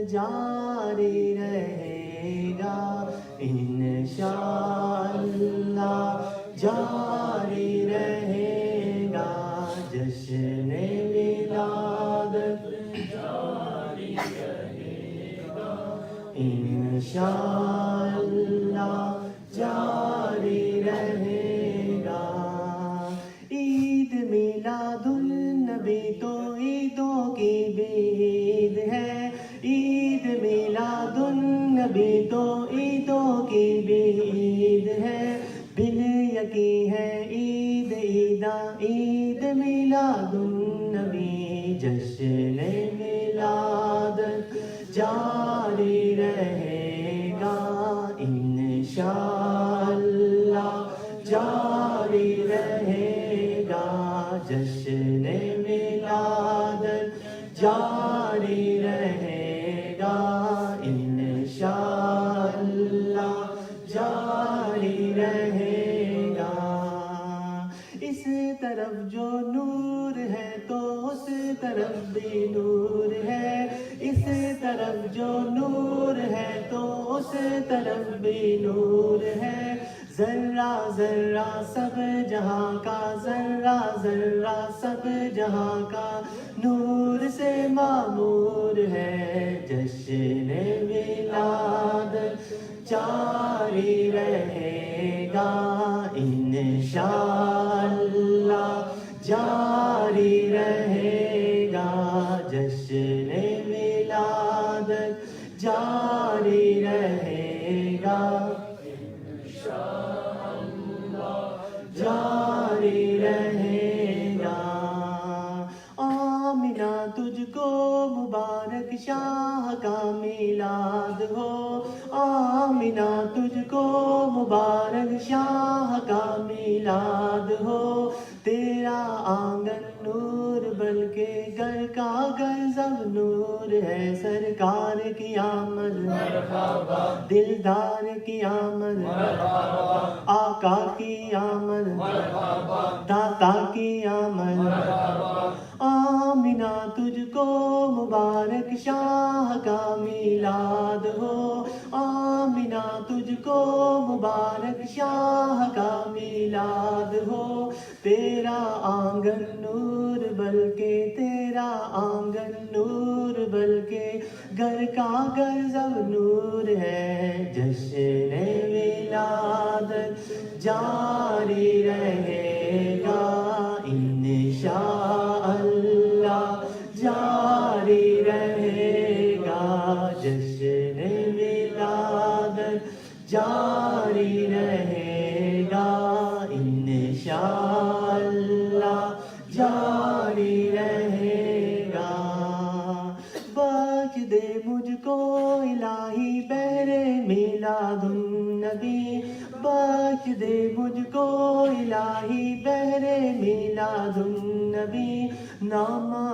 جاری رہے گا انشاءاللہ جاری رہے گا جشن ولادت جاری رہے گا انشاءاللہ جاری رہے گا عید میلاد النبی تو عیدوں کی بھی عید ہے عید میلاد النبی تو عیدوں کی بھی عید ہے بن یقین ہے عید عیداں عید میلاد النبی جشن میلادت جاری رہے گا انشاءاللہ جاری رہے گا جشن میلادت جاری رہے گا انشاءاللہ جاری رہے گا اس طرف جو نور ہے تو اس طرف بھی نور ہے اس طرف جو نور ہے تو اس طرف بھی نور ہے ذرہ ذرہ سب جہاں کا ذرہ ذرہ سب جہاں کا نور سے معمور ہے جشن ولادت جاری رہے گا انشاءاللہ جاری رہے گا جشن ولادت جاری رہے گا جاری رہے گا آمینہ تجھ کو مبارک شاہ کا میلاد ہو آمینہ تجھ کو مبارک شاہ کا میلاد ہو تیرا آنگن نور بلکہ گھر کا گھر سب نور ہے سرکار کی آمد مرحبا دلدار کی آمد مرحبا آقا کی آمد مرحبا داتا کی آمد مرحبا آمینہ تجھ کو مبارک شاہ کا میلاد ہو آمینہ تجھ کو مبارک شاہ کا میلاد ہو تیرا آنگن نور بلکہ تیرا آنگن نور بلکہ گھر کا گھر سب نور ہے جشن ولادت جاری رہے گا انشاءاللہ جاری رہے گا جشن ولادت جاری رہے گا انشاءاللہ جاری رہے گا بخش دے مجھ کو الہی بہرے میلاد النبی بخش دے مجھ کو الہی بہرے میلاد النبی نامہ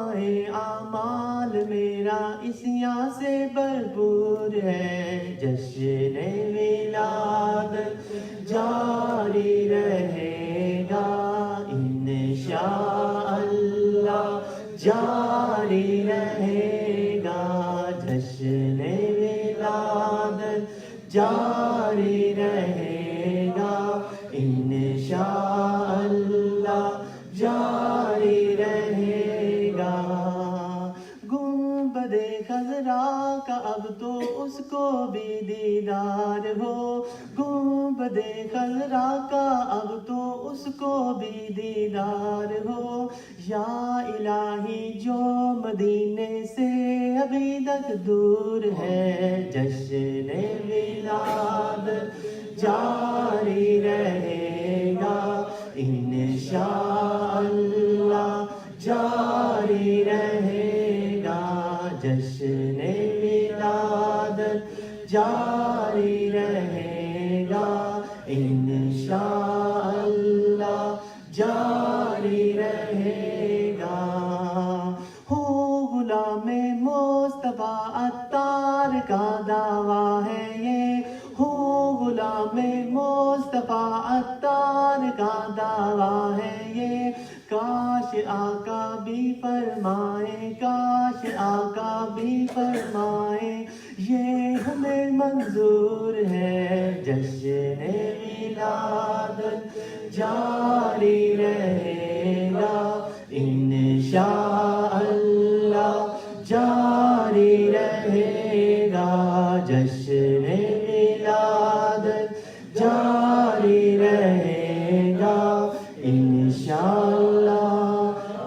اعمال میرا عصیاں سے بھرپور ہے جشن ولادت جاری رہے گا انشاءاللہ جاری رہے گا جشن ولادت جاری رہے گا انشاءاللہ جاری رہے گا گنبد خضرا کا اب تو اس کو بھی دیدار ہو گنبد خضرا کا اب تو اس کو بھی دیدار ہو یا الہی جو مدینے سے ابھی تک دور ہے جشن ولادت جاری رہے گا انشاءاللہ جاری رہے گا جشن ولادت جاری رہے گا انشاءاللہ جاری رہے گا ہو غلام مصطفیٰ عطار کا دعویٰ ہے یہ ہو غلام مصطفیٰ عطار کا دعویٰ ہے یہ کاش آقا بھی فرمائے، کاش آقا بھی فرمائے، یہ ہمیں منظور ہے جشن ولادت جاری رہے گا انشاء اللہ، جاری رہے گا جشن ولادت جاری رہے گا انشاءاللہ،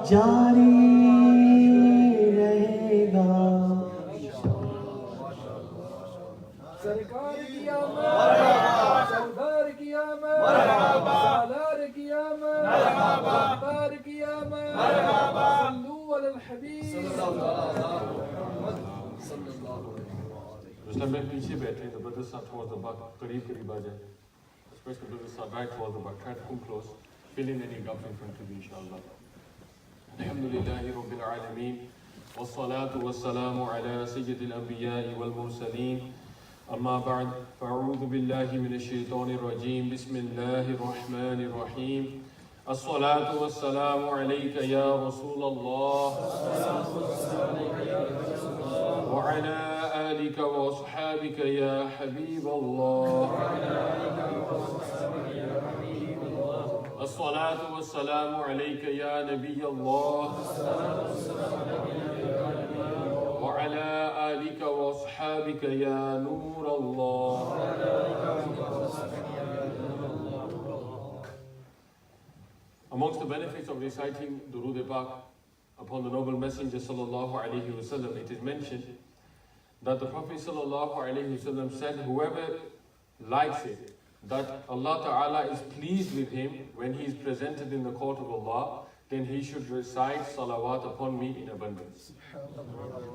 جاری رہے گا۔ سرکار کی آمد، سردار کی آمد، سالار کی آمد، سردار کی آمد، صلو علی الحبیب میں پیچھے بیٹھے the brothers are towards the back, قریب قریب آ جائیں, especially the brothers are right towards the back, try to come close, fill in any gaps in front of you inshallah. Alhamdulillahi Rabbil Alameen, wassalatu wassalamu ala sayyidil anbiya'i wal mursaleen, amma ba'd, fa'udhu billahi minash shaitanir rajeem, bismillahir rahmanir rahim. الصلاة والسلام عليك يا رسول الله وعلى آلك وأصحابك يا حبيب الله. الصلاة والسلام عليك يا نبي الله وعلى آلك وأصحابك يا نور الله. Amongst the benefits of reciting Durood Pak upon the noble messenger sallallahu alaihi wasallam, it is mentioned that the Prophet sallallahu alaihi wasallam said, whoever likes it, that Allah Ta'ala is pleased with him when he is presented in the court of Allah, then he should recite salawat upon me in abundance.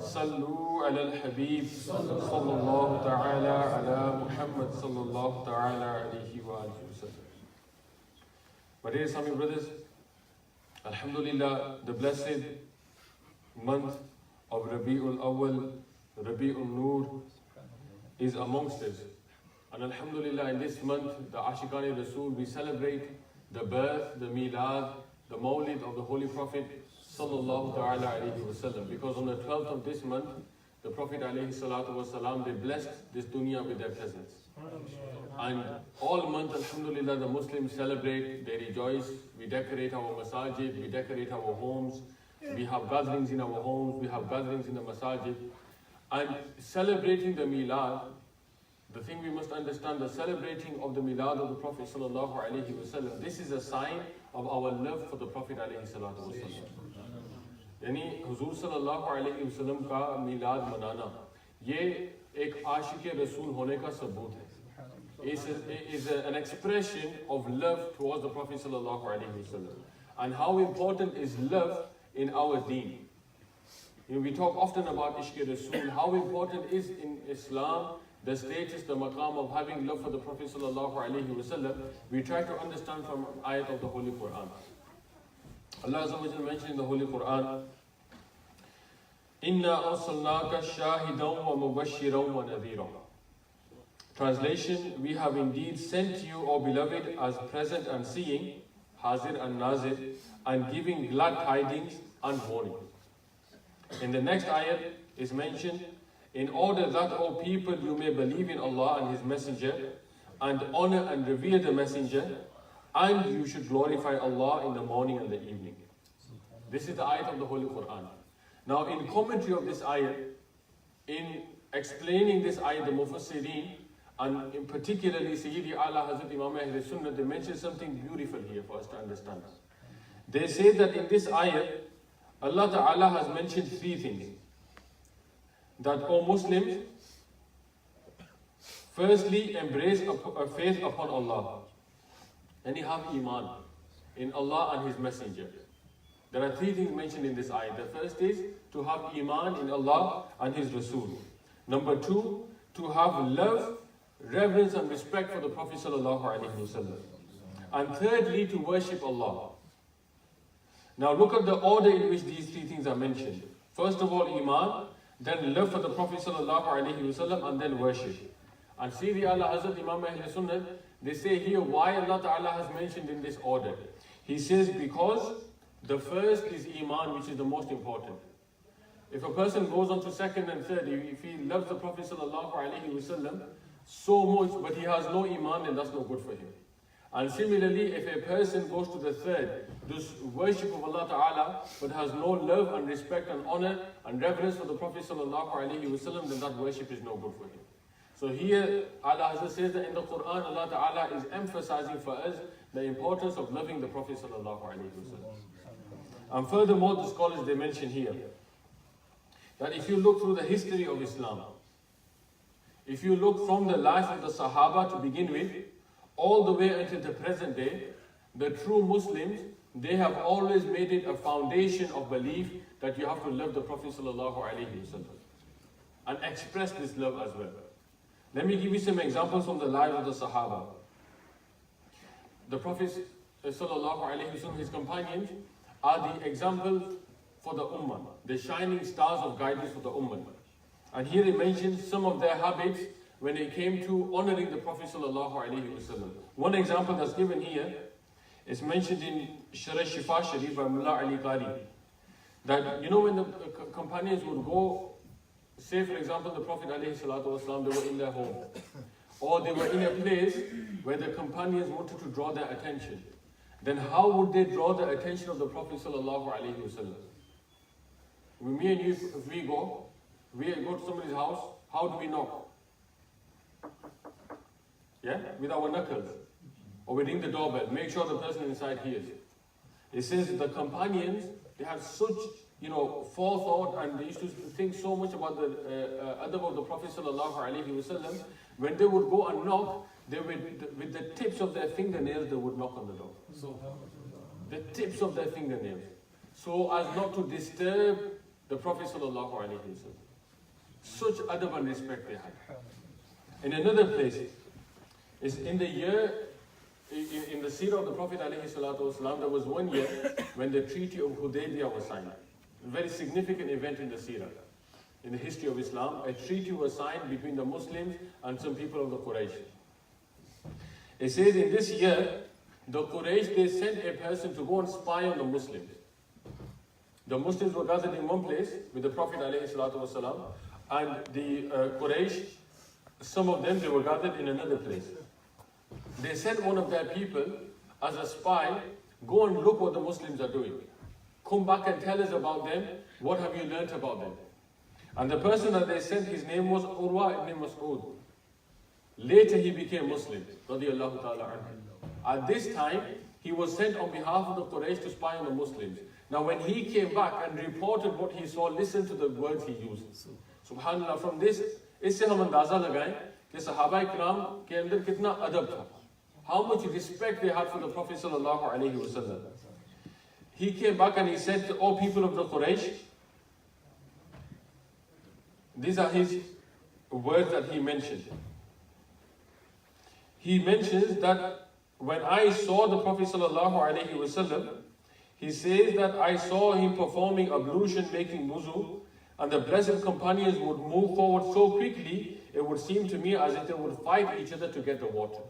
Sallu ala al-Habib sallallahu ta'ala ala Muhammad sallallahu ta'ala alayhi wa alihi wa sallam. My dear Islamic brothers, Alhamdulillah, the blessed month of Rabi'ul Awwal, Rabi'ul Nur is amongst us. And Alhamdulillah, in this month, the Ashiqani Rasul, we celebrate the birth, the Milad, the Mawlid of the Holy Prophet sallallahu ta'ala alayhi wa sallam. Because on the 12th of this month, the Prophet alayhi salatu wa salam, they blessed this dunya with their presence. And all month, Alhamdulillah, the Muslims celebrate, they rejoice, we decorate our masajid, we decorate our homes, we have gatherings in our homes, we have gatherings in the masajid. And celebrating the Milad, the thing we must understand, the celebrating of the Milad of the Prophet sallallahu alaihi wasallam, this is a sign of our love for the Prophet alaihi salatu wasallam. Yani Huzur sallallahu alaihi wasallam ka Milad manana, ye ek aashiq Rasul hone ka sabut hai. Is an expression of love towards the Prophet sallallahu alaihi wasallam. And how important is love in our deen? You know, we talk often about Ishq Rasul, how important is in Islam the status, the maqam of having love for the Prophet sallallahu alaihi wasallam. We try to understand from ayat of the Holy Quran. Allah Azza wa Jalla mentioned in the Holy Quran, Inna arsalnaka shahidan wa mubashiran wa nadhira. Translation, we have indeed sent you, O beloved, as present and seeing, hazir and nazir, and giving glad tidings and warning. In the next ayat is mentioned, in order that, O people, you may believe in Allah and His Messenger, and honor and revere the Messenger, and you should glorify Allah in the morning and the evening. This is the ayat of the Holy Quran. Now, in commentary of this ayat, in explaining this ayat, the Mufassirin, and in particularly Sayyidi Ala Hazrat Imam Ahl Sunnah, they mention something beautiful here for us to understand. They say that in this ayat, Allah Ta'ala has mentioned three things. That, O Muslims, firstly embrace a faith upon Allah. And you have Iman in Allah and His Messenger. There are three things mentioned in this ayat. The first is to have Iman in Allah and His Rasul. Number two, to have love, reverence and respect for the Prophet sallallahu alaihi wasallam. And thirdly, to worship Allah. Now look at the order in which these three things are mentioned. First of all, Iman, then love for the Prophet sallallahu alaihi wasallam, and then worship. And see the Allah Hazrat Imam Ahl Sunnah, they say here why Allah Ta'ala has mentioned in this order. He says because The first is Iman, which is the most important. If a person goes on to second and third, if he loves the Prophet ﷺ so much, but he has no Iman, then that's no good for him. And similarly, if a person goes to the third, does worship of Allah Ta'ala, but has no love and respect and honor and reverence for the Prophet ﷺ, then that worship is no good for him. So here, Allah says that in the Quran, Allah Ta'ala is emphasizing for us the importance of loving the Prophet ﷺ. And furthermore, the scholars, they mention here, that if you look through the history of Islam, if you look from the life of the Sahaba to begin with, all the way until the present day, the true Muslims, they have always made it a foundation of belief that you have to love the Prophet ﷺ and express this love as well. Let me give you some examples from the life of the Sahaba. The Prophet ﷺ, his companions, are the example for the Ummah, the shining stars of guidance for the Ummah. And here he mentions some of their habits when it came to honoring the Prophet ﷺ. One example that's given here is mentioned in Sharh Shifa Sharif by Mullah Ali Qari. That, you know, when the companions would go, say for example the Prophet ﷺ, they were in their home, or they were in a place where the companions wanted to draw their attention, then how would they draw the attention of the Prophet ﷺ? Me and you, if we go to somebody's house, how do we knock? Yeah? With our knuckles. Or we ring the doorbell, make sure the person inside hears. It says the companions, they had such, forethought, and they used to think so much about the adab of the Prophet ﷺ. When they would go and knock, they would, with the tips of their fingernails, they would knock on the door. The tips of their fingernails. So as not to disturb the Prophet ﷺ. Such adab and respect they had. In another place, is in the year, in the seerah of the Prophet ﷺ, there was one year when the Treaty of Hudaybiyah was signed. A very significant event in the seerah. In the history of Islam, a treaty was signed between the Muslims and some people of the Quraysh. It says in this year, the Quraysh, they sent a person to go and spy on the Muslims. The Muslims were gathered in one place with the Prophet ﷺ, and the Quraysh, some of them, they were gathered in another place. They sent one of their people as a spy, go and look what the Muslims are doing. Come back and tell us about them. What have you learnt about them? And the person that they sent, his name was Urwa ibn Mas'ud. Later he became Muslim, radiyallahu ta'ala anhu. At this time, he was sent on behalf of the Quraysh to spy on the Muslims. Now when he came back and reported what he saw, listen to the words he used. Subhanallah, from this, इससे हम अंदाजा लगाएं कि सहाबा इकराम के अंदर कितना अदब था. How much respect they had for the Prophet sallallahu alaihi wasallam. He came back and he said to all people of the Quraysh, these are his words that he mentioned. He mentions that when I saw the Prophet sallallahu alaihi wasallam, he says that I saw him performing ablution, making wuzu, and the blessed companions would move forward so quickly, it would seem to me as if they would fight each other to get the water.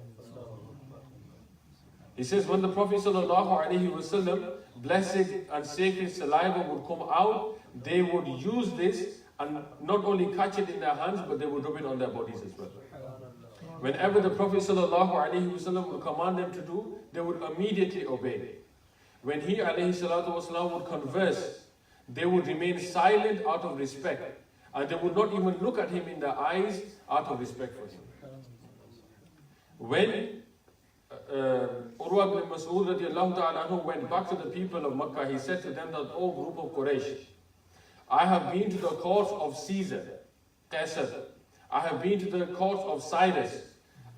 He says when the Prophet ﷺ, blessed and sacred saliva would come out, they would use this and not only catch it in their hands, but they would rub it on their bodies as well. Whenever the Prophet ﷺ would command them to do, they would immediately obey. When he ﷺ would converse, they would remain silent out of respect, and they would not even look at him in the eyes out of respect for him. When Urwa ibn Mas'ud radiallahu ta'ala anhu went back to the people of Makkah, he said to them that, "O group of Quraysh, I have been to the courts of Caesar, Qaisar, I have been to the courts of Cyrus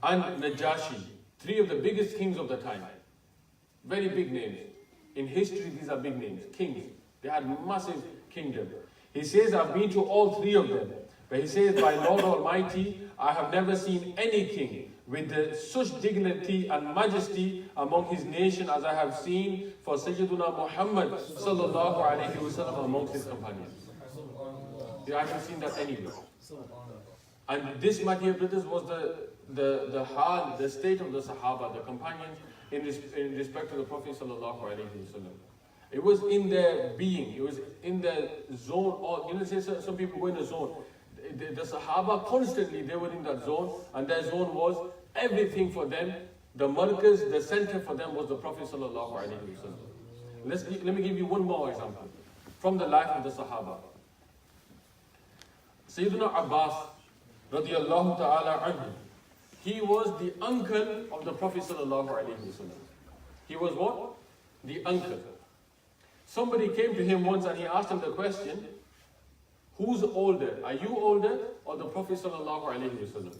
and Najashi, three of the biggest kings of the time. Very big names. In history, these are big names, kings. They had massive kingdom. He says, I've been to all three of them. But he says, by Lord Almighty, I have never seen any king with such dignity and majesty among his nation as I have seen for Sayyiduna Muhammad sallallahu alayhi wasallam amongst his companions. I haven't seen that anywhere. And this, my dear brothers, was the hal, the state of the Sahaba, the companions, in respect to the Prophet sallallahu alayhi wasallam. It was in their being. It was in their zone. Or, say some people go in a zone. The Sahaba constantly, they were in that zone, and their zone was everything for them. The markaz, the center for them was the Prophet sallallahu alaihi wasallam. Let me give you one more example from the life of the Sahaba. Sayyidina Abbas radiyallahu ta'ala anhu, he was the uncle of the Prophet sallallahu alaihi wasallam. He was what? The uncle. Somebody came to him once and he asked him the question, who's older? Are you older or the Prophet sallallahu alaihi wasallam?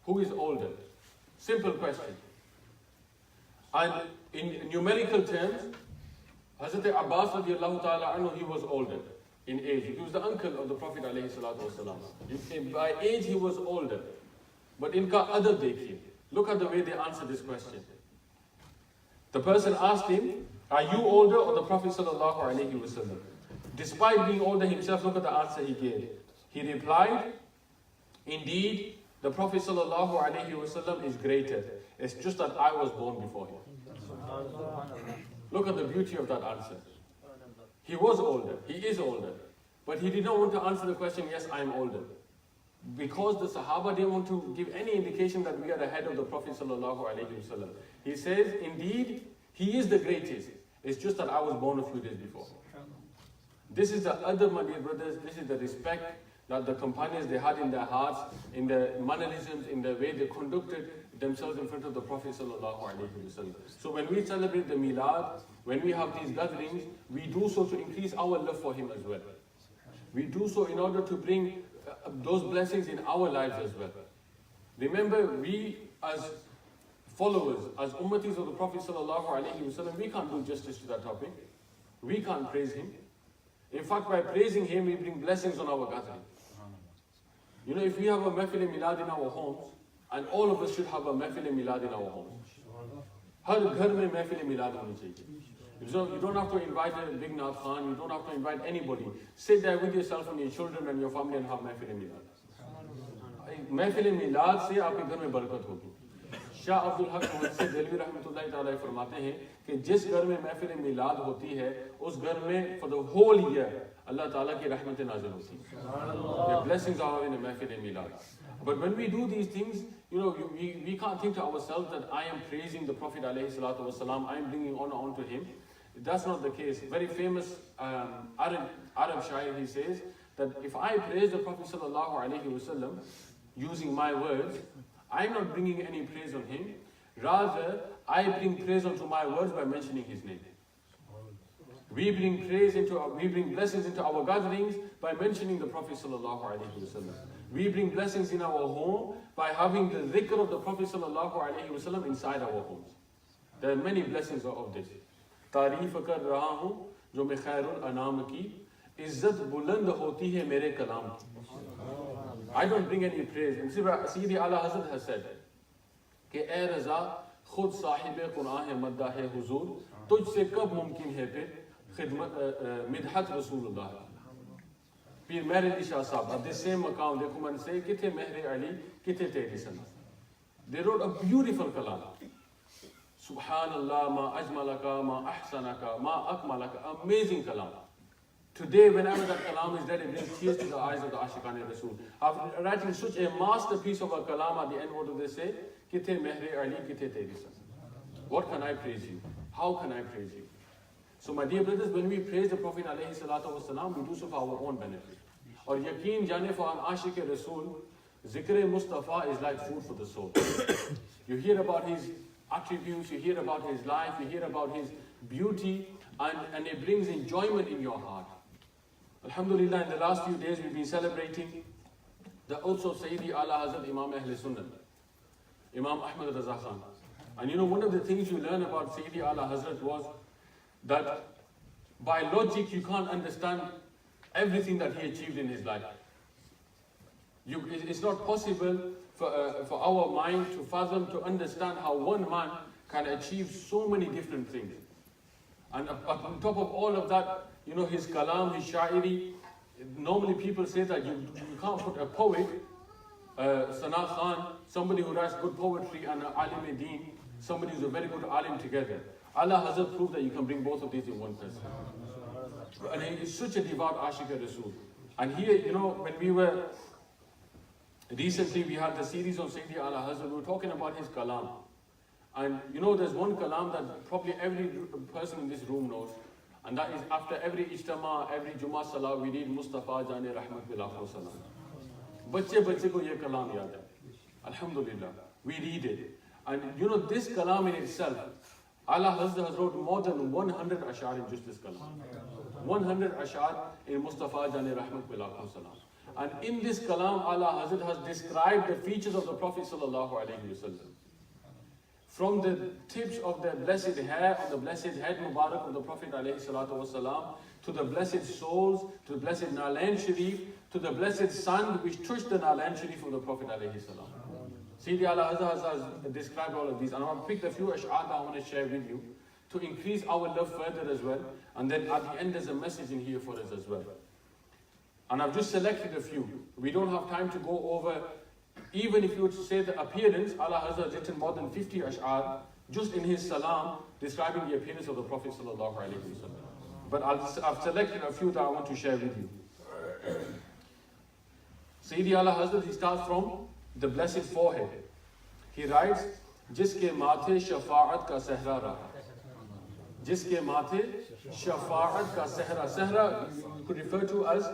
Who is older? Simple question. And in numerical terms, Hazrat Abbas radiallahu ta'ala anhu, he was older in age. He was the uncle of the Prophet alayhi salatu wasalam. By age he was older. But in ka adab dekhiye. Look at the way they answer this question. The person asked him, are you older or the Prophet sallallahu alaihi wasallam? Despite being older himself, look at the answer he gave. He replied, indeed, the Prophet sallallahu alaihi wasallam is greater. It's just that I was born before him. Look at the beauty of that answer. He was older, he is older, but he did not want to answer the question, yes, I am older. Because the Sahaba didn't want to give any indication that we are ahead of the Prophet sallallahu alaihi wasallam. He says, indeed, he is the greatest. It's just that I was born a few days before. This is the other, my dear brothers, this is the respect that the companions they had in their hearts, in their mannerisms, in the way they conducted themselves in front of the Prophet sallallahu alaihi wasallam. So when we celebrate the Milad, when we have these gatherings, we do so to increase our love for him as well. We do so in order to bring those blessings in our lives as well. Remember, we as followers, as ummatis of the Prophet sallallahu alaihi wasallam, we can't do justice to that topic. We can't praise him. In fact, by praising him, we bring blessings on our gathering. If we have a mehfil milad in our homes, and all of us should have a mehfil milad in our homes. Har ghar mein mehfil milad honi chahiye. So you don't have to invite a big Naat Khan, you don't have to invite anybody. Sit there with yourself and your children and your family and have mehfil milad. Mehfil milad se aapke ghar mein barakat hogi. Shah Abdul Haq मुहद्दिस देलवी रहमतुल्लाह ताला फरमाते हैं कि जिस घर में महफिल मिलाद होती है उस घर में for the whole year अल्लाह ताला की रहमतें नाज़िल होती हैं. The blessings are in the महफिल मिलाद. But when we do these things, we can't think to ourselves that I am praising the Prophet alayhi salatu wasalam, I am bringing honor onto him. That's not the case. Very famous Arab shair, he says that if I praise the Prophet sallallahu alayhi wasallam using my words, I am not bringing any praise on him. Rather, I bring praise onto my words by mentioning his name. We bring blessings into our gatherings by mentioning the Prophet sallallahu alaihi wasallam. We bring blessings in our home by having the dhikr of the Prophet sallallahu alaihi wasallam inside our homes. There are many blessings of this. तारीफ कर रहा हूँ जो मैं खैरुल अनाम की इज्जत बुलंद होती है मेरे कलाम की. I don't bring any praise. And Sayyidi Ala Hazrat has said कि ए रज़ा खुद साहिब कुरान है मद्दा है हुजूर तुझसे कब मुमकिन है फिर खिदमत मिदहत रसूलुल्लाह. पीर मेहर अली शाह साहब at the same maqam देखो मन से किथे मेहर अली किथे तेरी Sanat. They wrote a beautiful kalam. Subhanallah ma ajmalaka ma ahsanaka ma akmalaka. Amazing kalam. Today, whenever that kalam is read, it brings tears to the eyes of the Ashiqan Rasul. After writing such a masterpiece of a kalam, at the end, what do they say? Kithe mehre Ali, kithe teri san. What can I praise you? How can I praise you? So, my dear brothers, when we praise the Prophet alayhi salatu wasalam, we do so for our own benefit. Or yaqeen jane for an Ashiq Rasul, zikr Mustafa is like food for the soul. You hear about his attributes, you hear about his life, you hear about his beauty, and it brings enjoyment in your heart. Alhamdulillah, in the last few days we've been celebrating the oaths of Sayyidi Ala Hazrat Imam Ahl Sunnah, Imam Ahmad Raza Khan. And one of the things you learn about Sayyidi Ala Hazrat was that by logic you can't understand everything that he achieved in his life. It's not possible for our mind to fathom, to understand how one man can achieve so many different things. And on top of all of that, his kalam, his sha'iri, normally people say that you can't put a poet, Sana Khan, somebody who writes good poetry, and alim-e-deen, somebody who's a very good alim together. Allah Hazrat proved that you can bring both of these in one person. And he is such a devout Ashiq Rasul. And here, you know, when we were, recently we had the series on Sayyidi Allah Hazrat, we were talking about his kalam. And you know, there's one kalam that probably every person in this room knows. And that is after every ijtima, every Jummah Salah, we read Mustafa Jane Rahmat Bil Akhir Salam. Bache ko ye kalam yaad hai. Alhamdulillah. We read it. And you know, this kalam in itself, Allah Hazrat has wrote more than 100 ashar in just this kalam. 100 ashar in Mustafa Jane Rahmat Bil Akhir Salam. And in this kalam, Allah Hazrat has described the features of the Prophet Sallallahu Alaihi Wasallam. From the tips of the blessed hair, on the blessed head Mubarak of the Prophet ﷺ, to the blessed soles, to the blessed Nalain Sharif, to the blessed sand which touched the Nalain Sharif of the Prophet ﷺ. Sayyidi Allah Hazrat has described all of these, and I want to pick a few ash'ar that I want to share with you to increase our love further as well, and then at the end there's a message in here for us as well. And I've just selected a few. We don't have time to go over. Even if you were to say the appearance, Allah Hazrat has written more than 50 ash'ar just in his salam describing the appearance of the Prophet Sallallahu Alaihi Wasallam. But I've selected a few that I want to share with you. Sayyidi Allah Hazrat, he starts from the blessed forehead. He writes, Jiske mathe shafa'at ka sehra raha. Jiske mathe shafa'at ka sehra. Sehra you could refer to as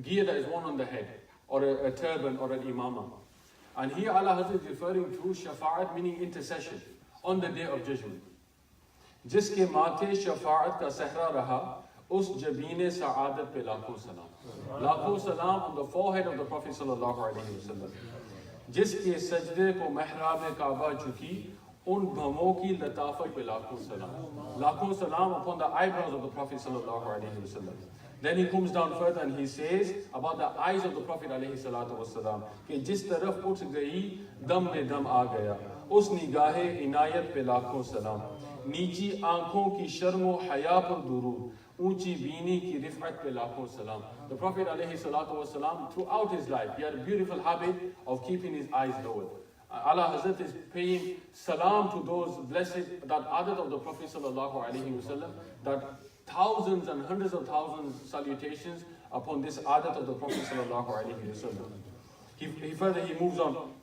gear that is worn on the head, or a turban, or an imama. And here Allah Hazrat is referring to shafa'at, meaning intercession, on the day of judgment. Jiske mathe shafa'at ka sehra raha, us jabine sa'adat pe lakho salam. Lakho salam on the forehead of the Prophet Sallallahu Alaihi Wasallam. Jiske sajde ko mehrab Kaaba chuki, un bhamo ki latafat pe lakho salam. Lakho salam upon the eyebrows of the Prophet Sallallahu Alaihi Wasallam. Then he comes down further and he says about the eyes of the Prophet alayhi salatu wassalam, कि जिस तरफ उठ गई दम में दम आ गया, उस निगाहे इनायत पे लाखों सलाम, नीची आंखों की शर्मो हया पर दुरूद, ऊंची बीनी की रिफअत पे लाखों सलाम. The Prophet alayhi salatu wassalam, throughout his life, he had a beautiful habit of keeping his eyes lowered. Allah Hazrat is paying salam to those blessed, that adat of the Prophet sallallahu alayhi wasallam, that thousands and hundreds of thousands salutations upon this adat of the Prophet sallallahu alaihi wasallam. He moves on.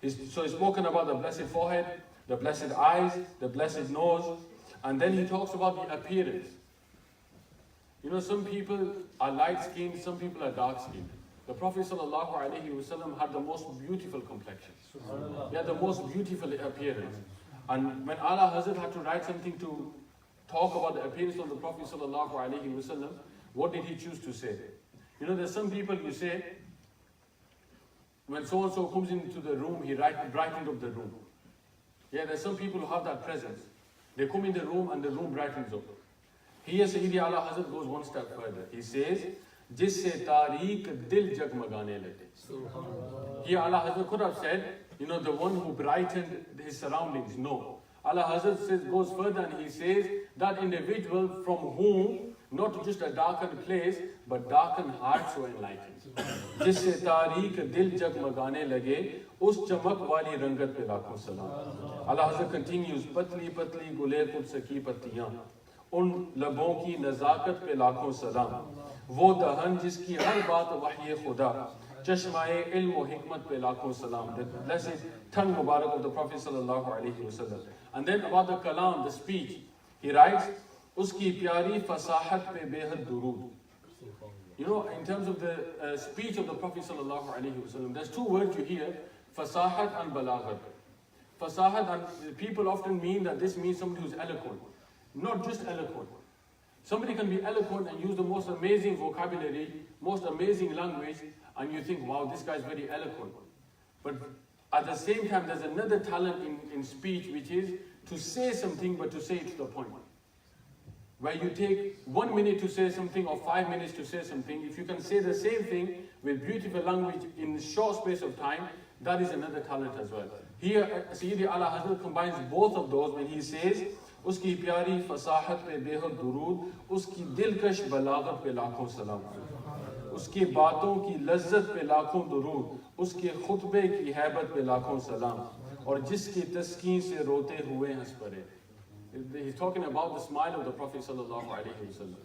So he's spoken about the blessed forehead, the blessed eyes, the blessed nose, and then he talks about the appearance. You know, some people are light-skinned, some people are dark-skinned. The Prophet sallallahu alaihi wasallam had the most beautiful complexion. He had the most beautiful appearance. And when Allah Hazrat had to write something to talk about the appearance of the Prophet Sallallahu Alaihi Wasallam, what did he choose to say? You know, there's some people you say, when so-and-so comes into the room, he brightened up the room. Yeah, there's some people who have that presence. They come in the room and the room brightens up. Here Sayyidi Allah Hazrat goes one step further. He says, Jisse tariq dil jagmagane lage. Here Allah Hazrat could have said, you know, the one who brightened his surroundings. No. Allah Hazrat goes further and he says, that individual from whom not just a darkened place, but darkened hearts were enlightened. Jisse tariq dil jagmagane lage, us chamak wali rangat pe lakhon salam. Allah Hazrat continues, patli patli gule kut saki pattiyan, un labon ki nazakat pe lakhon salam. वो दहन जिसकी हर बात वही खुदा, चश्माए इल्म व हिकमत पे लाखों सलाम. The blessed tongue Mubarak of the Prophet sallallahu alaihi wasallam. And then about the kalam, the speech, he writes, उसकी प्यारी फसाहत पे बेहद दुरूद. You know, in terms of the speech of the Prophet sallallahu alaihi wasallam, there's two words you hear, fasahat and balaghat. Fasahat, and people often mean that this means somebody who's eloquent. Not just eloquent. Somebody can be eloquent and use the most amazing vocabulary, most amazing language, and you think, wow, this guy's very eloquent. But at the same time, there's another talent in speech, which is to say something, but to say it to the point. Where you take 1 minute to say something or 5 minutes to say something, if you can say the same thing with beautiful language in a short space of time, that is another talent as well. Here, Sayyidi Allah Hazrat combines both of those when he says, उसकी प्यारी फसाहत पे बेहद दुरूद, उसकी दिलकश बलागत पे लाखों सलाम, उसकी बातों की लज्जत पे लाखों दुरूद, उसके खुतबे की हैबत पे लाखों सलाम, और जिसकी तस्कीन से रोते हुए हंस पड़े. He's talking about the smile of the Prophet sallallahu alaihi wasallam.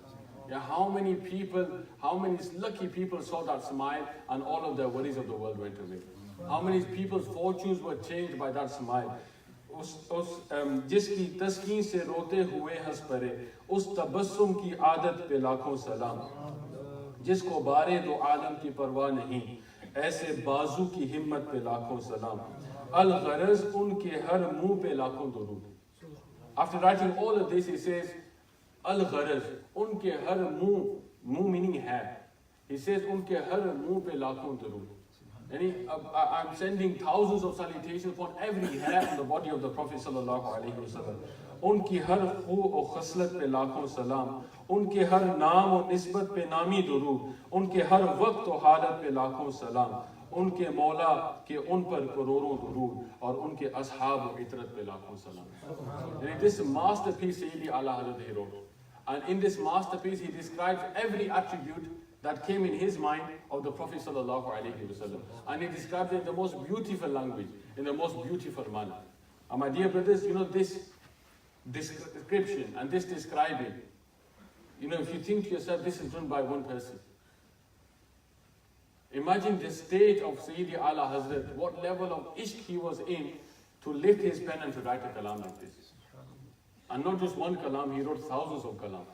Yeah, how many people, how many lucky people saw that smile and all of the worries of the world went away. How many people's fortunes were changed by that smile. जिसकी तस्कीन से रोते हुए हंस पड़े, उस तबस्सुम की आदत पे लाखों सलाम. जिसको बारे दो आलम की परवाह नहीं, ऐसे बाजू की हिम्मत पे लाखों सलाम. अल-गरज उनके हर मुंह पे लाखों दुरूद. After writing all of this, he says, Al-Gharaj, unke har muh meaning hai. He says, unke har muh pe lakhon durood. And I'm sending thousands of salutations upon every hair on the body of the Prophet sallallahu alaihi wasallam. Unki har khu o khaslat pe lakhon salam. Unke har naam o nisbat pe nami durood. Unke har waqt o halat pe lakhon salam. उनके मौला के उन पर करोड़ों दुरूद और उनके असहाब व इतरत पे लाखों सलाम. And this masterpiece Sayyidi Ala Hazrat he wrote. And in this masterpiece he describes every attribute that came in his mind of the Prophet sallallahu alaihi wasallam. And he describes it in the most beautiful language, in the most beautiful manner. And my dear brothers, you know, this description and this describing, you know, if you think to yourself, this is done by one person. Imagine the state of Sayyidi Ala Hazrat, what level of ishq he was in to lift his pen and to write a kalam like this. And not just one kalam, he wrote thousands of kalam.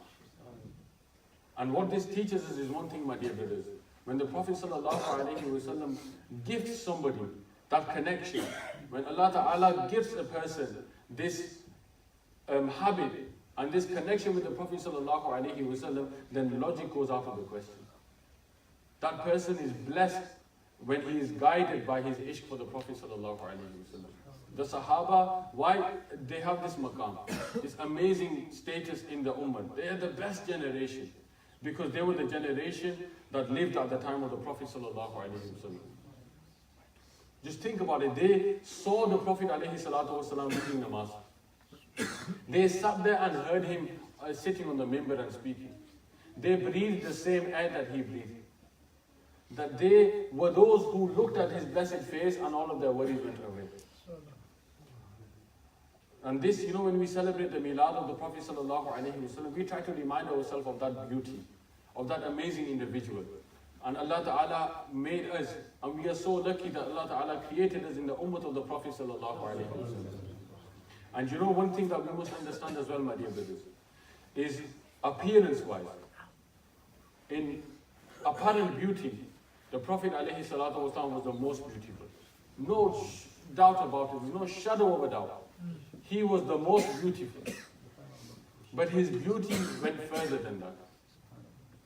And what this teaches us is one thing, my dear brothers. When the Prophet ﷺ gives somebody that connection, when Allah Ta'ala gives a person this habit and this connection with the Prophet ﷺ, then logic goes out of the question. That person is blessed when he is guided by his ishq for the Prophet sallallahu alaihi wasallam. The Sahaba, why they have this maqam, this amazing status in the ummah. They are the best generation because they were the generation that lived at the time of the Prophet sallallahu alaihi wasallam. Just think about it. They saw the Prophet alaihi salatu wasallam reading namaz. They sat there and heard him sitting on the mimbar and speaking. They breathed the same air that he breathed. That they were those who looked at his blessed face and all of their worries went away. And this, you know, when we celebrate the Milad of the Prophet sallallahu alaihi wasallam, we try to remind ourselves of that beauty, of that amazing individual. And Allah Ta'ala made us, and we are so lucky that Allah Ta'ala created us in the ummah of the Prophet sallallahu alaihi wasallam. And you know, one thing that we must understand as well, my dear brothers, is appearance-wise, in apparent beauty, the Prophet ﷺ was the most beautiful. No doubt about it. There's no shadow of a doubt. He was the most beautiful. But his beauty went further than that.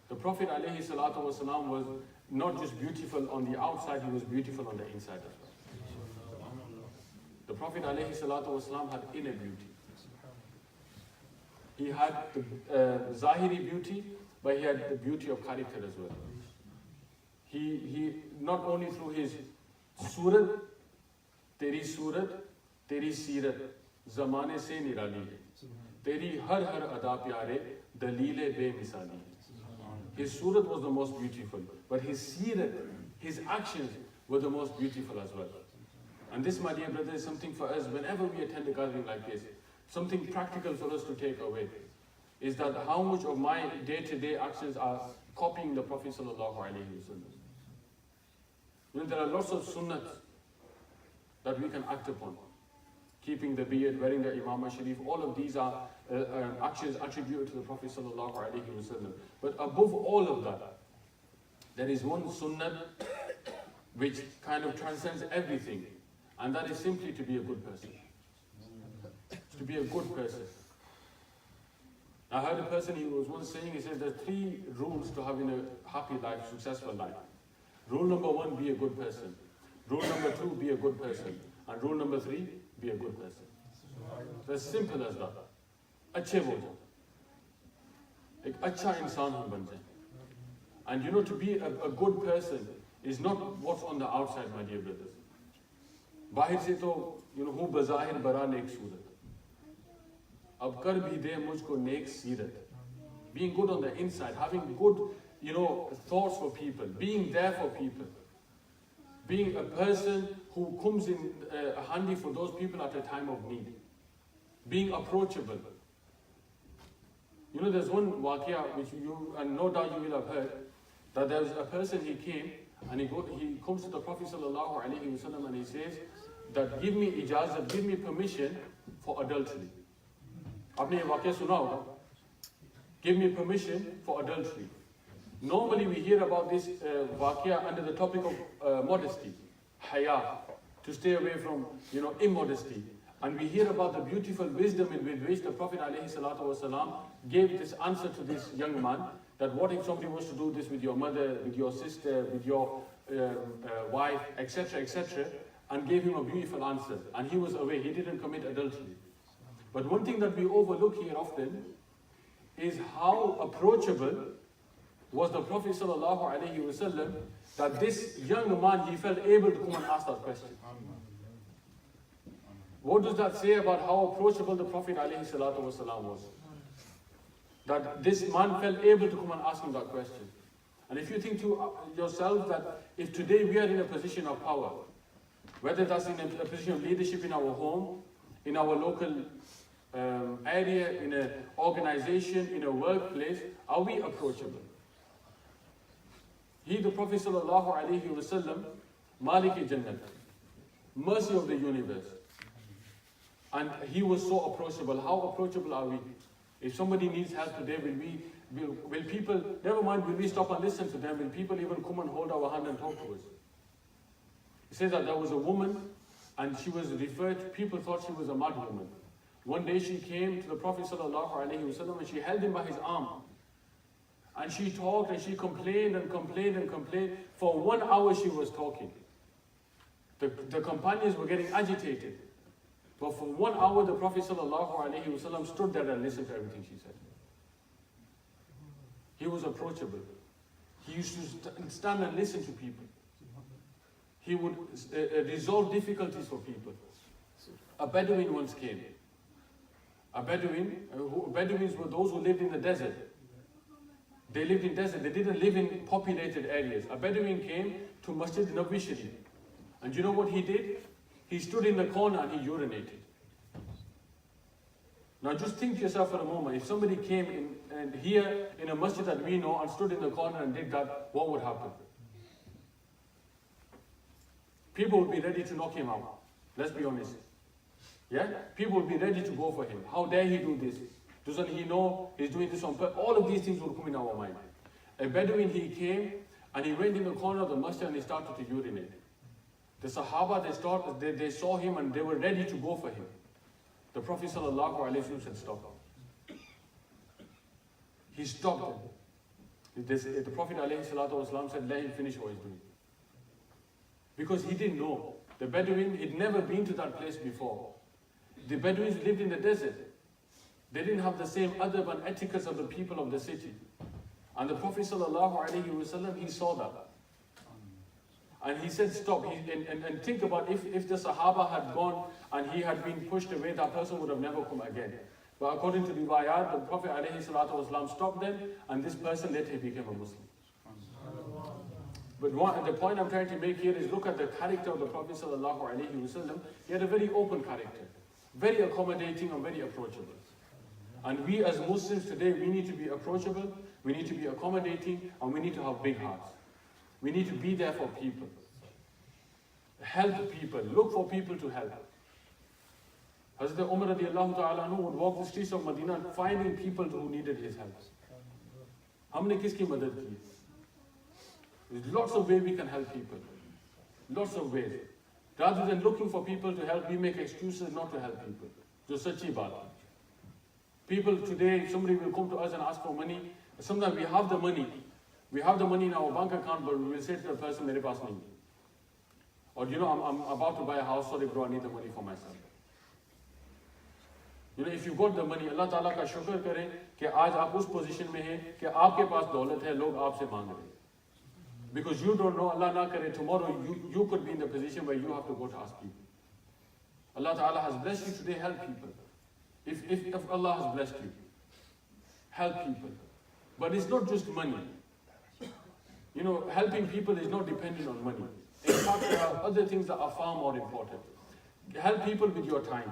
The Prophet ﷺ was not just beautiful on the outside, he was beautiful on the inside as well. The Prophet ﷺ had inner beauty. He had the Zahiri beauty, but he had the beauty of character as well. He not only through his surat, teri sirat, zamane se nirali hai. Teri har ada pyare, dalile be misali. His surat was the most beautiful, but his sirat, his actions were the most beautiful as well. And this, my dear brother, is something for us whenever we attend a gathering like this, something practical for us to take away, is that how much of my day-to-day actions are copying the Prophet sallallahu alaihi wasallam. You know, there are lots of sunnat that we can act upon. Keeping the beard, wearing the imamah sharif, all of these are actions attributed to the Prophet sallallahu alaihi wasallam. But above all of that, there is one sunnat which kind of transcends everything, and that is simply to be a good person. To be a good person. I heard a person, he was once saying, he says there are 3 rules to having a happy life, successful life. Rule number 1, be a good person. Rule number 2, be a good person. And rule number 3, be a good person. It's as simple as that. Achhe ho jao. Ek acha insaan hum ban jaye. And you know, to be a good person is not what's on the outside, my dear brothers. Bahir se to, you know, hu bazahir bara nek surat. Ab kar bhi de mujhko nek sirat. Being good on the inside, having good, you know, thoughts for people, being there for people, being a person who comes in handy for those people at a time of need. Being approachable. You know, there's one waqia which you, and no doubt you will have heard, that there was a person, he came and he comes to the Prophet sallallahu alaihi wasallam and he says that give me ijazat, give me permission for adultery. Aapne ye waqia suna hoga? Give me permission for adultery. Normally we hear about this waqia under the topic of modesty, haya, to stay away from, you know, immodesty. And we hear about the beautiful wisdom with which the Prophet ﷺ gave this answer to this young man, that what if somebody was to do this with your mother, with your sister, with your wife, etc., etc., and gave him a beautiful answer. And he was away, he didn't commit adultery. But one thing that we overlook here often is how approachable was the Prophet ﷺ, that this young man, he felt able to come and ask that question. What does that say about how approachable the Prophet ﷺ was? That this man felt able to come and ask him that question. And if you think to yourself that if today we are in a position of power, whether that's in a position of leadership in our home, in our local area, in an organization, in a workplace, are we approachable? He, the Prophet ﷺ, Malik Jannat, mercy of the universe. And he was so approachable. How approachable are we? If somebody needs help today, will people, never mind, will we stop and listen to them? Will people even come and hold our hand and talk to us? He says that there was a woman and she was referred, people thought she was a mad woman. One day she came to the Prophet ﷺ and she held him by his arm. And she talked and she complained and complained and complained. For 1 hour she was talking. The companions were getting agitated. But for 1 hour the Prophet ﷺ stood there and listened to everything she said. He was approachable. He used to stand and listen to people. He would resolve difficulties for people. A Bedouin once came. Bedouins were those who lived in the desert. They lived in desert. They didn't live in populated areas. A Bedouin came to Masjid Nabawi Sharif. And you know what he did? He stood in the corner and he urinated. Now just think to yourself for a moment, if somebody came in and here in a masjid that we know and stood in the corner and did that, what would happen? People would be ready to knock him out. Let's be honest. Yeah? People would be ready to go for him. How dare he do this? Doesn't he know he's doing this on purpose? All of these things will come in our mind. A Bedouin, he came and he went in the corner of the masjid and he started to urinate. The Sahaba, they saw him and they were ready to go for him. The Prophet ﷺ said, stop. He stopped him. The Prophet ﷺ said, let him finish what he's doing. Because he didn't know. The Bedouin, he'd never been to that place before. The Bedouins lived in the desert. They didn't have the same adab and etiquette of the people of the city. And the Prophet ﷺ, he saw that. And he said, stop. And think about if the Sahaba had gone and he had been pushed away, that person would have never come again. But according to the riwayat, the Prophet ﷺ stopped them, and this person later became a Muslim. But the point I'm trying to make here is look at the character of the Prophet ﷺ. He had a very open character, very accommodating and very approachable. And we as Muslims today, we need to be approachable, we need to be accommodating, and we need to have big hearts. We need to be there for people. Help people. Look for people to help. Hazrat Umar radiallahu ta'ala would walk the streets of Medina finding people who needed his help. Humne kiski madad ki? There's lots of ways we can help people. Lots of ways. Rather than looking for people to help, we make excuses not to help people. Jo sachi baat. People today, somebody will come to us and ask for money. Sometimes we have the money. We have the money in our bank account, but we will say to the person, mere paas nahi. Or you know, I'm about to buy a house, sorry bro, I need the money for myself. You know, if you got the money, Allah Ta'ala ka shukr kare, कि आज आप उस position में हैं, कि आपके पास दौलत है, लोग आपसे मांग रहे हैं. Because you don't know, Allah na kare, tomorrow you could be in the position where you have to go to ask people. Allah Ta'ala has blessed you today, help people. If Allah has blessed you, help people. But it's not just money. You know, helping people is not dependent on money. In fact, there are other things that are far more important. Help people with your time.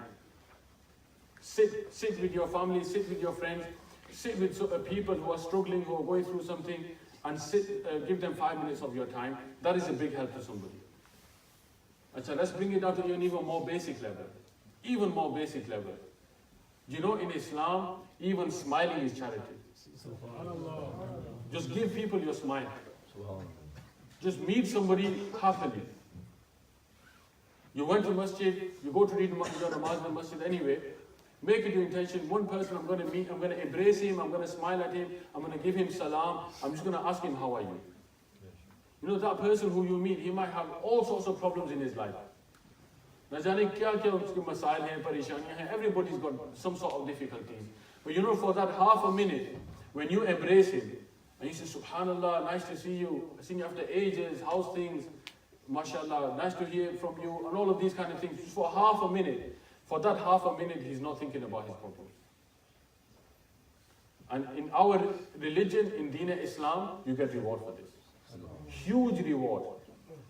Sit with your family, sit with your friends, sit with people who are struggling, who are going through something, and give them 5 minutes of your time. That is a big help to somebody. So let's bring it down to an even more basic level. Even more basic level. You know, in Islam, even smiling is charity. Just give people your smile. Just meet somebody happily. You went to masjid, you go to read your namaz in the masjid anyway. Make it your intention, one person I'm going to meet, I'm going to embrace him, I'm going to smile at him, I'm going to give him salam, I'm just going to ask him, how are you? You know, that person who you meet, he might have all sorts of problems in his life. Everybody's got some sort of difficulties. But you know, for that half a minute, when you embrace him, and you say, Subhanallah, nice to see you, I've seen you after ages, how's things? MashaAllah, nice to hear from you, and all of these kind of things. Just for half a minute, for that half a minute, he's not thinking about his problems. And in our religion, in Dawat-E-Islam, you get reward for this. Huge reward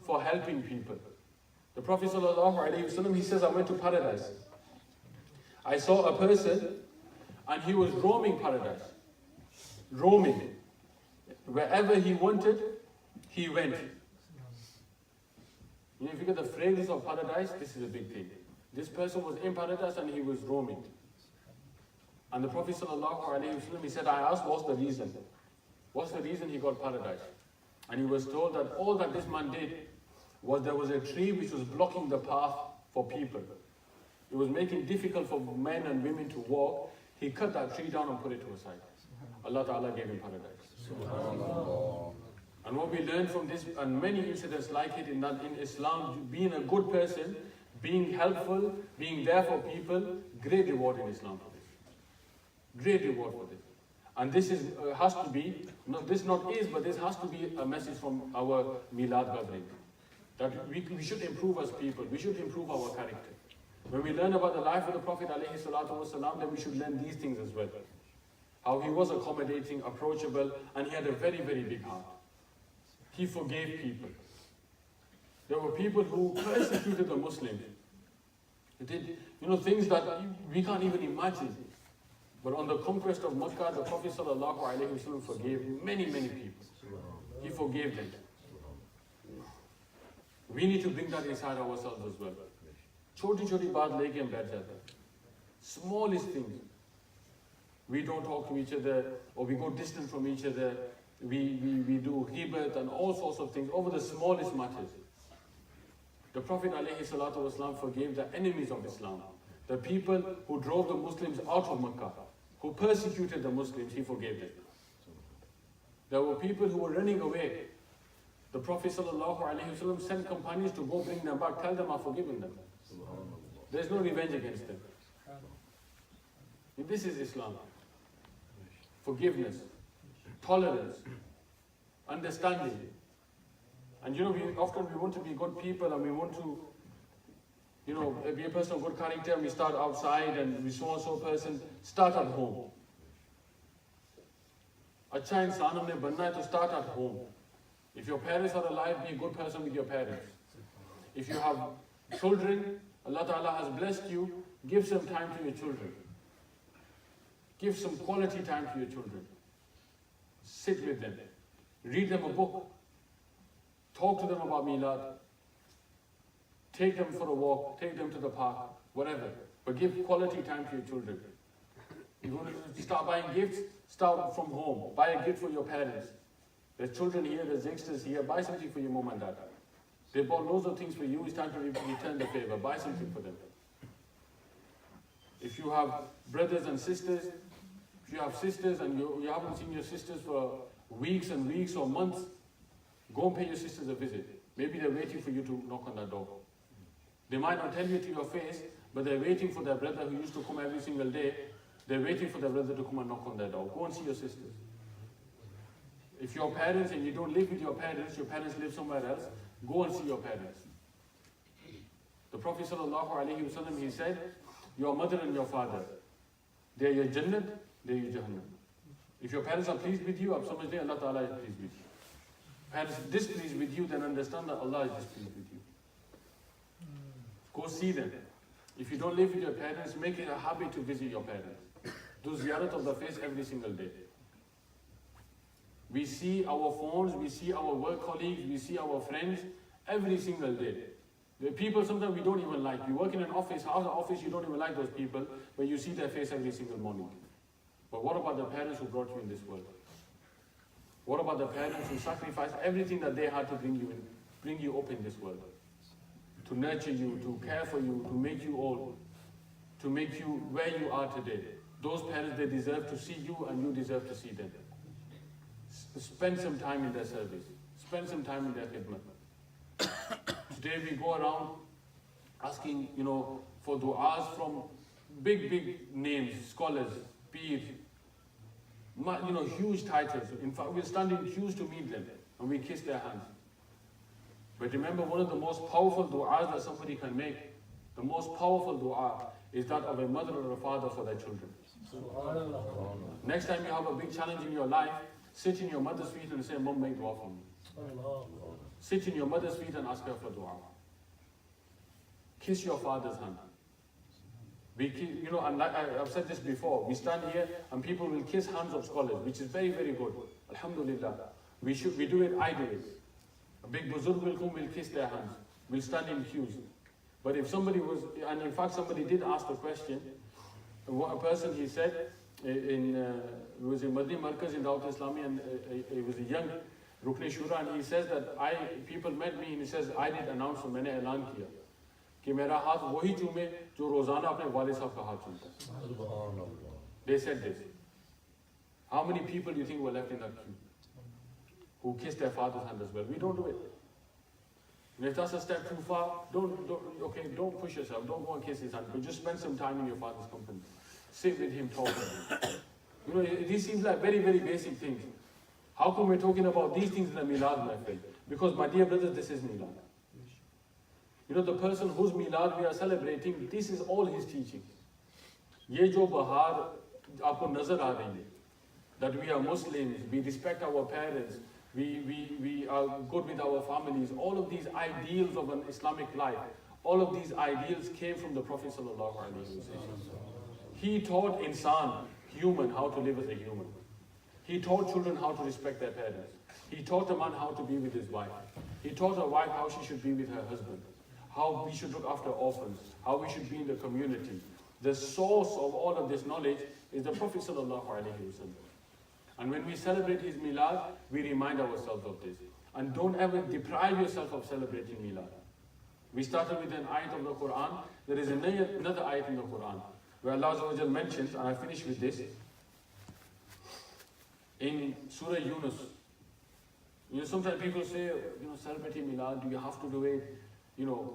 for helping people. The Prophet ﷺ, he says, I went to paradise. I saw a person, and he was roaming paradise. Roaming. Wherever he wanted, he went. You know, if you get the fragrance of paradise, this is a big thing. This person was in paradise and he was roaming. And the Prophet ﷺ, he said, I asked, what's the reason? What's the reason he got paradise? And he was told that all that this man did was there was a tree which was blocking the path for people. It was making it difficult for men and women to walk. He cut that tree down and put it to a side. Allah Ta'ala gave him paradise. And what we learn from this, and many incidents like it, in that in Islam, being a good person, being helpful, being there for people, great reward in Islam for this. Great reward for this. And this is has to be, but this has to be a message from our Milad gathering. That we should improve as people, we should improve our character. When we learn about the life of the Prophet ﷺ, then we should learn these things as well. How he was accommodating, approachable, and he had a very, very big heart. He forgave people. There were people who persecuted the Muslims. They did, things that we can't even imagine. But on the conquest of Makkah, the Prophet ﷺ forgave many, many people. He forgave them. We need to bring that inside ourselves as well. Choti baat leke hum baith jate hain. Smallest things. We don't talk to each other, or we go distant from each other. We do ghibat and all sorts of things over the smallest matters. The Prophet ﷺ forgave the enemies of Islam. The people who drove the Muslims out of Makkah, who persecuted the Muslims, he forgave them. There were people who were running away. The Prophet ﷺ sent companions to go bring them back, tell them I've forgiven them. There's no revenge against them. This is Islam. Forgiveness, tolerance, understanding. And we often want to be good people, and we want to, be a person of good character, and we start outside, and we so-and-so person. Start at home. Acha insaan humne banna hai to start at home. If your parents are alive, be a good person with your parents. If you have children, Allah Ta'ala has blessed you, give some time to your children. Give some quality time to your children. Sit with them. Read them a book. Talk to them about Milad. Take them for a walk. Take them to the park. Whatever. But give quality time to your children. You want to start buying gifts? Start from home. Buy a gift for your parents. There's children here, there's youngsters here. Buy something for your mom and dad. They bought loads of things for you. It's time to return the favor. Buy something for them. If you have brothers and sisters, if you have sisters and you haven't seen your sisters for weeks and weeks or months, go and pay your sisters a visit. Maybe they're waiting for you to knock on that door. They might not tell you to your face, but they're waiting for their brother who used to come every single day. They're waiting for their brother to come and knock on their door. Go and see your sisters. If your parents, and you don't live with your parents live somewhere else, go and see your parents. The Prophet ﷺ, he said, your mother and your father, they're your Jannat, they're your Jahannam. If your parents are pleased with you, Allah Ta'ala is pleased with you. parents displeased with you, then understand that Allah is displeased with you. Go see them. If you don't live with your parents, make it a habit to visit your parents. Do ziyarat of the face every single day. We see our phones, we see our work colleagues, we see our friends every single day. The people sometimes we don't even like. You work in an office, house office, you don't even like those people, but you see their face every single morning. But what about the parents who brought you in this world? What about the parents who sacrificed everything that they had to bring you up in this world? To nurture you, to care for you, to make you old, to make you where you are today. Those parents, they deserve to see you and you deserve to see them. Spend some time in their service. Spend some time in their khidmat. Today we go around asking, for du'as from big names, scholars, peers, huge titles. In fact, we're standing queues to meet them and we kiss their hands. But remember, one of the most powerful du'as that somebody can make, the most powerful du'a is that of a mother or a father for their children. Next time you have a big challenge in your life, sit in your mother's feet and say, Mom, make dua for me. Sit in your mother's feet and ask her for dua. Kiss your father's hand. And like I've said this before, we stand here and people will kiss hands of scholars, which is very, very good. Alhamdulillah. We do it, I do it. A big buzurg will come, we'll kiss their hands. We'll stand in queues. But if somebody was, and in fact somebody did ask the question, a person, he said, he was in Madina Markaz in Dawat-E-Islami, and he was a young Rukn Shura, and he says that people met me, and he says, I did announce, मैंने ऐलान किया कि मेरा हाथ वही चूमे जो रोजाना अपने वालिद साहब का हाथ चूमता है. They said this. How many people do you think were left in that queue who kissed their father's hand as well? We don't do it. And if that's a step too far, don't push yourself, don't go and kiss his hand, but just spend some time in your father's company. Sit with him, talk with him. These seems like very, very basic things. How come we're talking about these things in the Milad, my friend? Because, my dear brothers, this is Milad. The person whose Milad we are celebrating, this is all his teachings. Ye jo bahar aapko nazar aa rahi hai, that we are Muslims, we respect our parents, we are good with our families, all of these ideals of an Islamic life, all of these ideals came from the Prophet sallallahu alaihi wasallam. He taught insan, human, how to live as a human. He taught children how to respect their parents. He taught a man how to be with his wife. He taught a wife how she should be with her husband, how we should look after orphans, how we should be in the community. The source of all of this knowledge is the Prophet sallallahu alaihi wasallam. And when we celebrate his Milad, we remind ourselves of this. And don't ever deprive yourself of celebrating Milad. We started with an ayat of the Quran. There is another ayat in the Quran where Allah Azza wa Jal mentions, and I finish with this, in Surah Yunus. Sometimes people say, celebrating Milad, do you have to do it?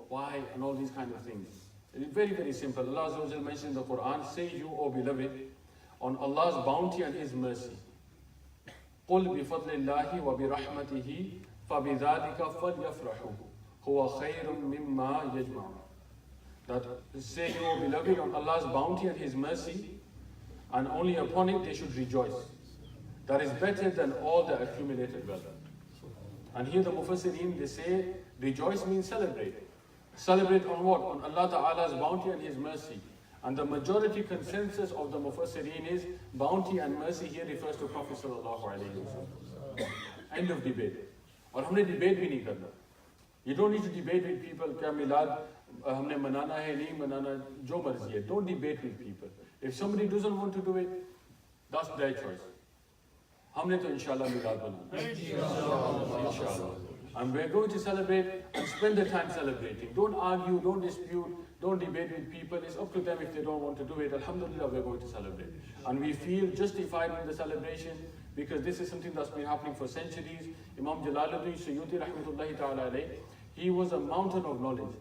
Why? And all these kind of things. It's very, very simple. Allah Azza wa Jal mentions in the Quran, say you, O beloved, on Allah's bounty and His mercy. قُلْ بِفَضْلِ اللَّهِ وَبِرَحْمَتِهِ فَبِذَلِكَ فَلْيَفْرَحُوا هُوَ خَيْرٌ مِمَّا يَجْمَعُونَ. That say you, O beloved, on Allah's bounty and His mercy, and only upon it they should rejoice. That is better than all the accumulated wealth. And here the Mufassirin, they say, rejoice means celebrate. Celebrate on what? On Allah Ta'ala's bounty and His mercy. And the majority consensus of the Mufassirin is, bounty and mercy here refers to Prophet Sallallahu Alaihi Wasallam. End of debate. Or humne debate bhi nahi karna. You don't need to debate with people, kya Milad, humne manana hai, nahi manana, jo marzi hai. Don't debate with people. If somebody doesn't want to do it, that's their choice. हमने तो इंशाल्लाह मिलाद बनाना इंशाल्लाह, and we're going to celebrate and spend the time celebrating. Don't argue, don't dispute, don't debate with people. It's up to them if they don't want to do it. Alhamdulillah, we're going to celebrate, and we feel justified in the celebration because this is something that's been happening for centuries. Imam Jalaluddin Suyuti rahmatullahi ta'ala alayhi, he was a mountain of knowledge.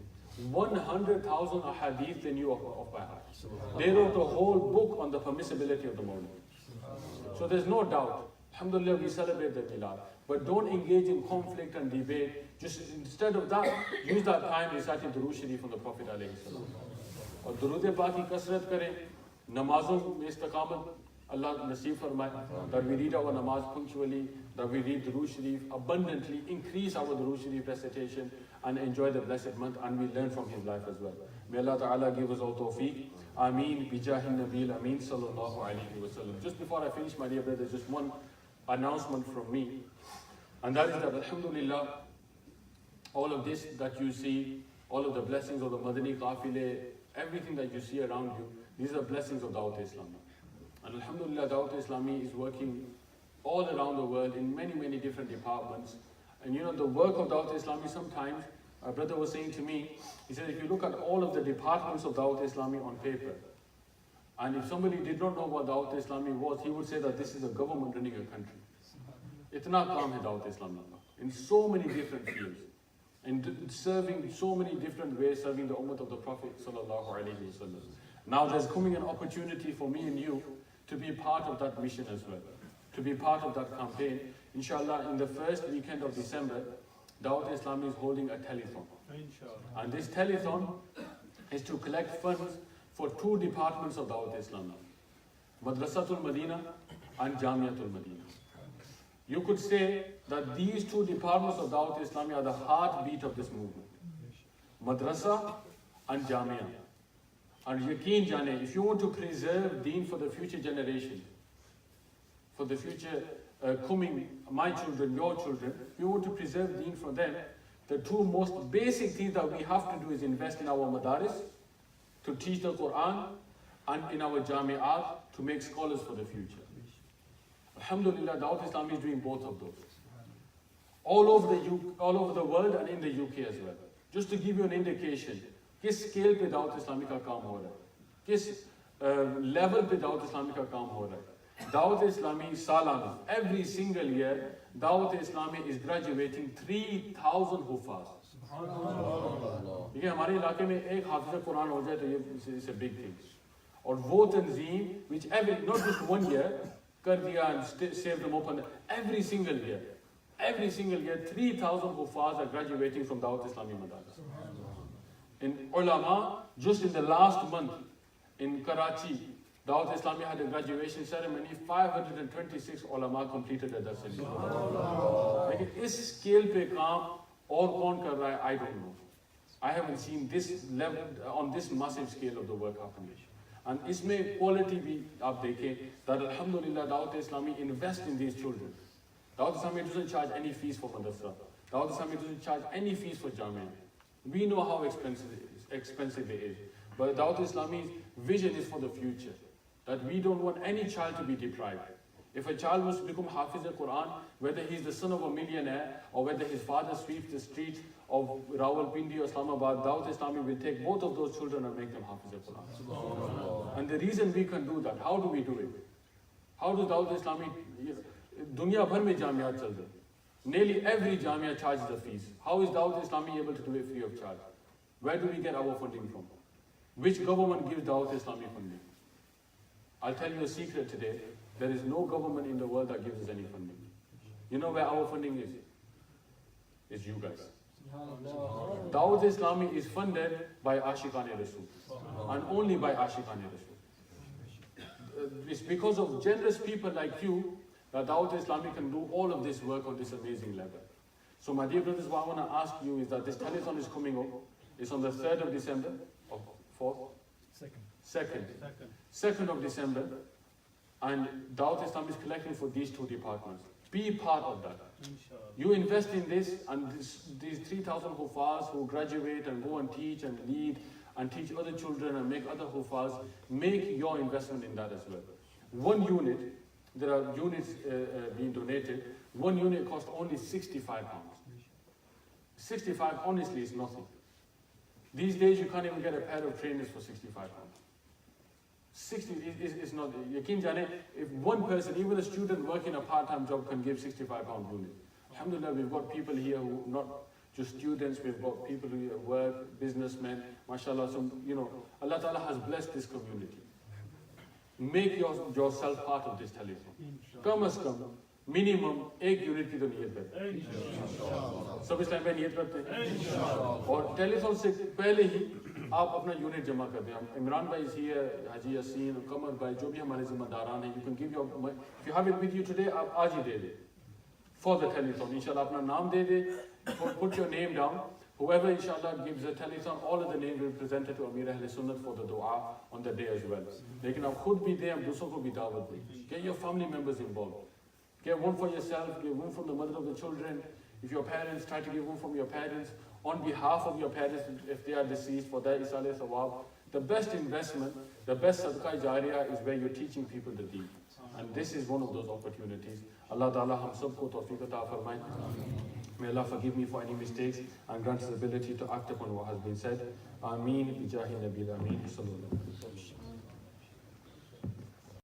100,000 ahadith they knew of by heart. They wrote a whole book on the permissibility of the Mawlid. So there's no doubt. Alhamdulillah, we celebrate the Milad. But don't engage in conflict and debate. Just instead of that, use that time reciting Durood Sharif from the Prophet alayhi salam. और दुरूद पाक की कसरत करें, नमाजों में इस्तकामत Allah Naseeb Farmai, that we read our namaz punctually, that we read Durood Sharif abundantly, increase our Durood Sharif recitation, and enjoy the blessed month, and we learn from his life as well. May Allah Ta'ala give us all tawfiq. Ameen. Bijahin Nabil Ameen Sallallahu Alaihi Wasallam. Just before I finish, my dear brothers, just one announcement from me. And that is that, alhamdulillah, all of this that you see, all of the blessings of the Madani Qafile, everything that you see around you, these are blessings of Dawat-E-Islami. And alhamdulillah, Dawat-E-Islami is working all around the world in many, many different departments. And you know, the work of Dawat-E-Islami sometimes, a brother was saying to me, he said, if you look at all of the departments of Dawat-E-Islami on paper, and if somebody did not know what Dawat-E-Islami was, he would say that this is a government running a country. Itna kaam hai Dawat-E-Islami in so many different fields, and serving so many different ways, serving the ummah of the Prophet sallallahu alaihi wasallam. Now there's coming an opportunity for me and you to be part of that mission as well, to be part of that campaign. Inshallah, in the first weekend of December, Dawat-E-Islami is holding a telethon. And this telethon is to collect funds for two departments of Dawat-E-Islami, Madrasatul Madina and Jamiatul Madina. You could say that these two departments of Dawat-E-Islami are the heartbeat of this movement. Madrasa and Jamia. And yaqeen jane, if you want to preserve deen for the future generation, for the future coming, my children, your children, if you want to preserve deen for them, the two most basic things that we have to do is invest in our madaris, to teach the Quran, and in our jami'at, to make scholars for the future. Alhamdulillah, Dawat-E-Islami is doing both of those. All over the world and in the UK as well. Just to give you an indication, किस scale पे दावत-ए-इस्लामी का काम हो रहा है, किस level पे दावत-ए-इस्लामी का काम हो रहा है. Dawat-E-Islami सालाना, every single year, Dawat-E-Islami is graduating 3,000 हुफाज. देखिए हमारे इलाके में एक हाफिज़ कुरान हो जाए तो ये is a big thing. और वो तंजीम which every, not just 1 year, कर दिया and saved them open, every single year, 3,000 huffaz are graduating from Dawat-E-Islami madaris. In ulama, just in the last month in Karachi, Dawat-E-Islami had a graduation ceremony. 526 ulama completed at that ceremony. Like is scale pe kaam aur kaun kar raha hai, I don't know. I haven't seen this level on this massive scale of the work happening. And isme quality bhi aap dekhe that alhamdulillah Dawat-E-Islami invest in these children. Dawat-E-Islami doesn't charge any fees for madrasa. Dawat-E-Islami doesn't charge any fees for jamia. We know how expensive it is. But Dawat-E-Islami's vision is for the future. That we don't want any child to be deprived. If a child wants to become Hafiz al-Quran, whether he's the son of a millionaire or whether his father sweeps the streets of Rawalpindi or Islamabad, Dawat-E-Islami will take both of those children and make them Hafiz al-Quran. And the reason we can do that, how do we do it? How does Dawat-E-Islami, dunya bhar mein jamiyat chal rahe. Nearly every jamia charges the fees. How is Dawat-E-Islami able to do it free of charge? Where do we get our funding from? Which government gives Dawat-E-Islami funding? I'll tell you a secret today. There is no government in the world that gives us any funding. You know where our funding is? It's you guys. Dawat-E-Islami is funded by Ashikane Rasul. And only by Ashikane Rasul. It's because of generous people like you that Dawat-E-Islami can do all of this work on this amazing level. So my dear brothers, what I want to ask you is that this telethon is coming up. It's on the 3rd of December, or 4th? 2nd of December. And Dawat-E-Islami is collecting for these two departments. Be part of that. You invest in this, and these 3,000 huffaz who graduate and go and teach and lead and teach other children and make other huffaz, make your investment in that as well. One unit, there are units being donated, one unit costs only £65. 65 honestly is nothing. These days you can't even get a pair of trainers for £65. 60 is not, yakin jane, if one person, even a student working a part-time job can give £65 unit. Alhamdulillah, we've got people here who, not just students, we've got people who work, businessmen, mashallah, some, Allah Ta'ala has blessed this community. Make yourself part of this telethon. Come as come, minimum 1 unit की तो नियत करते हैं। सब इस time पे नियत करते हैं। और telethon से पहले ही आप अपना यूनिट जमा कर दें. इमरान भाई is here, हाजी यासीन, कमर भाई, जो भी हमारे जिम्मेदारान हैं, you can give your, if you have it with you today, आप आज ही दे दें for the telethon. Inshallah अपना नाम दे दें, put your name down. Whoever inshallah gives a telethon, all of the names will be presented to Amir Ahl Sunnat for the dua on the day as well. लेकिन आप खुद भी दें, आप दूसरों को भी दावत दें. Get your family members involved. Get one for yourself, get one from the mother of the children. If your parents, try to get one from your parents. On behalf of your parents, if they are deceased, for their isale thawab. The best investment, the best sadaqah jariyah is where you're teaching people the deen. And this is one of those opportunities. Allah Ta'ala hum sabko tawfiq ata farmaye. May Allah forgive me for any mistakes and grant us the ability to act upon what has been said. Ameen. Bijahi Nabil Ameen. Sallallahu alaihi wasallam.